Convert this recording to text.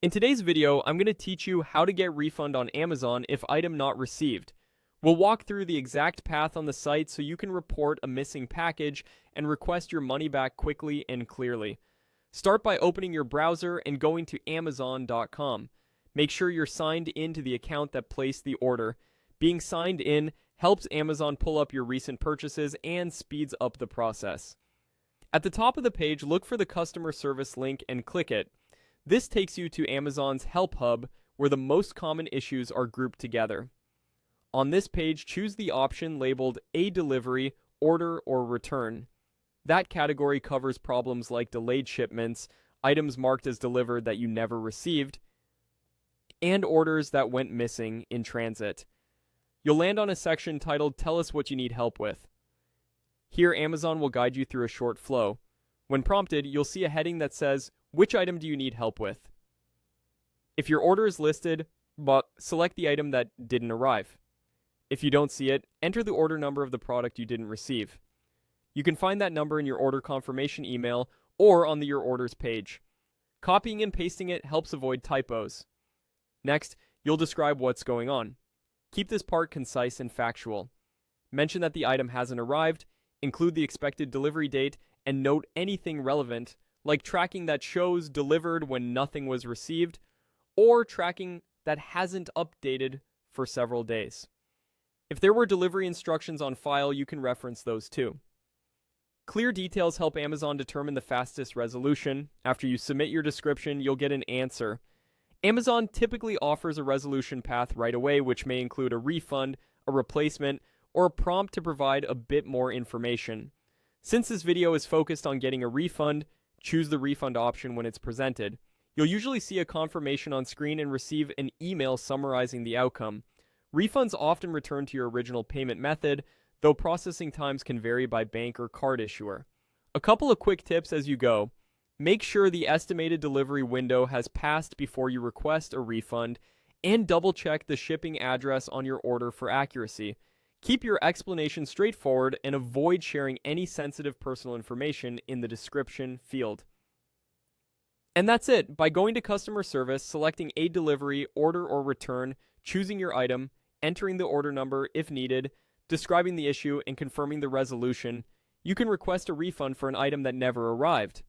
In today's video, I'm going to teach you how to get refund on Amazon if item not received. We'll walk through the exact path on the site so you can report a missing package and request your money back quickly and clearly. Start by opening your browser and going to Amazon.com. Make sure you're signed into the account that placed the order. Being signed in helps Amazon pull up your recent purchases and speeds up the process. At the top of the page, look for the customer service link and click it. This takes you to Amazon's Help Hub, where the most common issues are grouped together. On this page, choose the option labeled A Delivery, Order, or Return. That category covers problems like delayed shipments, items marked as delivered that you never received, and orders that went missing in transit. You'll land on a section titled Tell us what you need help with. Here, Amazon will guide you through a short flow. When prompted, you'll see a heading that says, which item do you need help with? If your order is listed, select the item that didn't arrive. If you don't see it, enter the order number of the product you didn't receive. You can find that number in your order confirmation email or on the Your Orders page. Copying and pasting it helps avoid typos. Next, you'll describe what's going on. Keep this part concise and factual. Mention that the item hasn't arrived, include the expected delivery date, and note anything relevant, like tracking that shows delivered when nothing was received, or tracking that hasn't updated for several days. If there were delivery instructions on file, you can reference those too. Clear details help Amazon determine the fastest resolution. After you submit your description, you'll get an answer. Amazon typically offers a resolution path right away, which may include a refund, a replacement, or a prompt to provide a bit more information. Since this video is focused on getting a refund, choose the refund option when it's presented. You'll usually see a confirmation on screen and receive an email summarizing the outcome. Refunds often return to your original payment method, though processing times can vary by bank or card issuer. A couple of quick tips as you go. Make sure the estimated delivery window has passed before you request a refund, and double-check the shipping address on your order for accuracy. Keep your explanation straightforward and avoid sharing any sensitive personal information in the description field. And that's it. By going to customer service, selecting a delivery, order, or return, choosing your item, entering the order number if needed, describing the issue, and confirming the resolution, you can request a refund for an item that never arrived.